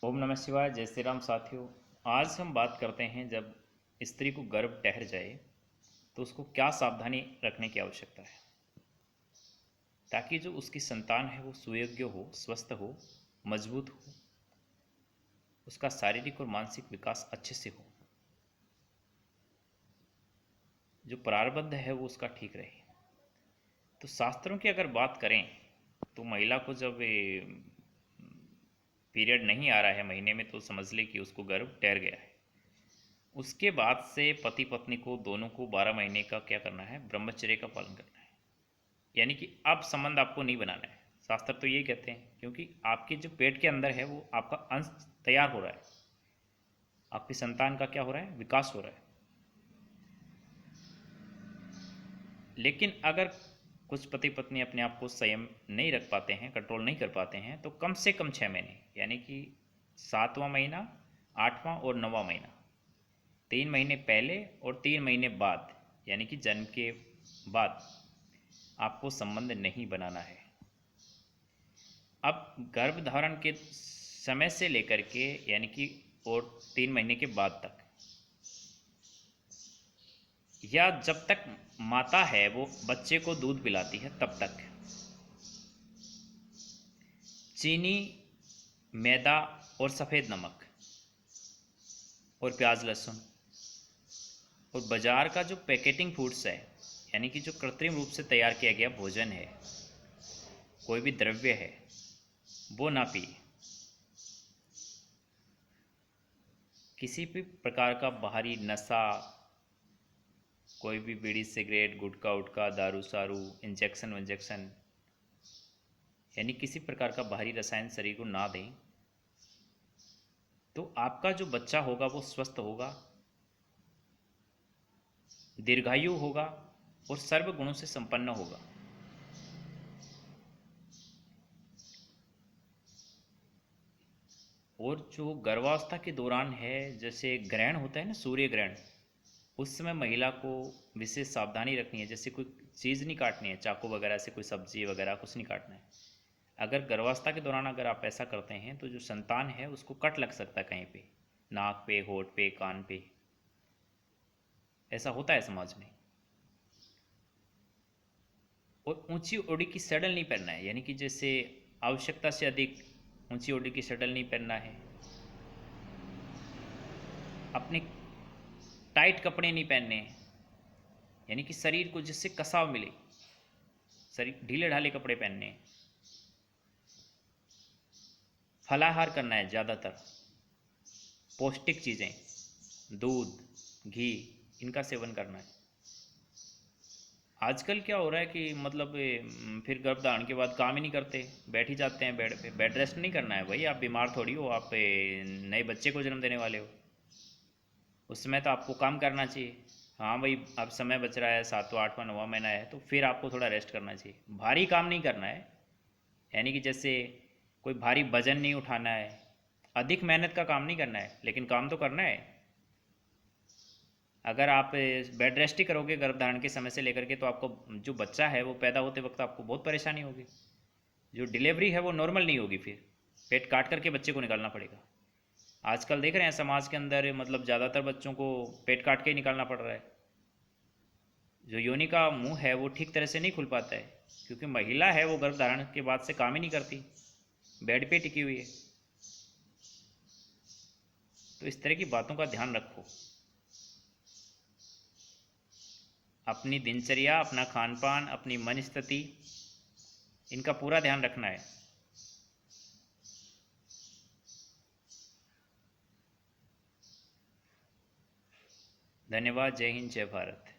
ओम नमः शिवाय। जय श्री राम साथियों। आज हम बात करते हैं जब स्त्री को गर्भ ठहर जाए तो उसको क्या सावधानी रखने की आवश्यकता है ताकि जो उसकी संतान है वो सुयोग्य हो, स्वस्थ हो, मजबूत हो, उसका शारीरिक और मानसिक विकास अच्छे से हो, जो प्रारब्ध है वो उसका ठीक रहे। तो शास्त्रों की अगर बात करें तो महिला को जब पीरियड नहीं आ रहा है महीने में तो समझ ले कि उसको गर्भ ठहर गया है। उसके बाद से पति पत्नी को दोनों को 12 महीने का क्या करना है, ब्रह्मचर्य का पालन करना है। यानी कि अब संबंध आपको नहीं बनाना है। शास्त्र तो यही कहते हैं, क्योंकि आपके जो पेट के अंदर है वो आपका अंश तैयार हो रहा है, आपकी संतान का क्या हो रहा है, विकास हो रहा है। लेकिन अगर कुछ पति पत्नी अपने आप को संयम नहीं रख पाते हैं, कंट्रोल नहीं कर पाते हैं, तो कम से कम 6 महीने, यानी कि 7वां महीना, 8वां और 9वां महीना, 3 महीने पहले और 3 महीने बाद, यानी कि जन्म के बाद आपको संबंध नहीं बनाना है। अब गर्भ धारण के समय से लेकर के यानी कि और 3 महीने के बाद तक, या जब तक माता है वो बच्चे को दूध पिलाती है तब तक, चीनी, मैदा और सफ़ेद नमक और प्याज लहसुन और बाज़ार का जो पैकेटिंग फूड्स है, यानी कि जो कृत्रिम रूप से तैयार किया गया भोजन है, कोई भी द्रव्य है, वो ना पिए। किसी भी प्रकार का बाहरी नशा, कोई भी बीड़ी सिगरेट गुटखा उटखा दारू सारू इंजेक्शन विंजेक्शन, यानी किसी प्रकार का बाहरी रसायन शरीर को ना दें, तो आपका जो बच्चा होगा वो स्वस्थ होगा, दीर्घायु होगा और सर्व गुणों से संपन्न होगा। और जो गर्भावस्था के दौरान है, जैसे ग्रहण होता है ना, सूर्य ग्रहण, उस समय महिला को विशेष सावधानी रखनी है। जैसे कोई चीज़ नहीं काटनी है, चाकू वगैरह से कोई सब्जी वगैरह कुछ नहीं काटना है। अगर गर्भावस्था के दौरान अगर आप ऐसा करते हैं तो जो संतान है उसको कट लग सकता है, कहीं पे नाक पे, होठ पे, कान पे, ऐसा होता है समाज में। और ऊंची ओढ़ी की सैडल नहीं पहनना है, यानी कि जैसे आवश्यकता से अधिक ऊंची ओढ़ी की सैडल नहीं पहनना है। अपने टाइट कपड़े नहीं पहनने हैं, यानी कि शरीर को जिससे कसाव मिले, शरीर ढीले ढाले कपड़े पहनने हैं। फलाहार करना है, ज़्यादातर पौष्टिक चीज़ें, दूध, घी, इनका सेवन करना है। आजकल क्या हो रहा है कि मतलब फिर गर्भधारण के बाद काम ही नहीं करते, बैठ ही जाते हैं बेड पे। बेड रेस्ट नहीं करना है भाई, आप बीमार थोड़ी हो, आप नए बच्चे को जन्म देने वाले हो। उस समय तो आपको काम करना चाहिए। हाँ भाई, अब समय बच रहा है, 7वां 8वां 9वां महीना है, तो फिर आपको थोड़ा रेस्ट करना चाहिए। भारी काम नहीं करना है, यानी कि जैसे कोई भारी वजन नहीं उठाना है, अधिक मेहनत का काम नहीं करना है, लेकिन काम तो करना है। अगर आप बेड रेस्ट ही करोगे गर्भधारण के समय से लेकर के, तो आपको जो बच्चा है वो पैदा होते वक्त आपको बहुत परेशानी होगी। जो डिलीवरी है वो नॉर्मल नहीं होगी, फिर पेट काट करके बच्चे को निकालना पड़ेगा। आजकल देख रहे हैं समाज के अंदर, मतलब ज़्यादातर बच्चों को पेट काट के ही निकालना पड़ रहा है। जो योनि का मुंह है वो ठीक तरह से नहीं खुल पाता है, क्योंकि महिला है वो गर्भधारण के बाद से काम ही नहीं करती, बेड पे टिकी हुई है। तो इस तरह की बातों का ध्यान रखो। अपनी दिनचर्या, अपना खान पान, अपनी मन स्थिति, इनका पूरा ध्यान रखना है। धन्यवाद। जय हिंद, जय भारत।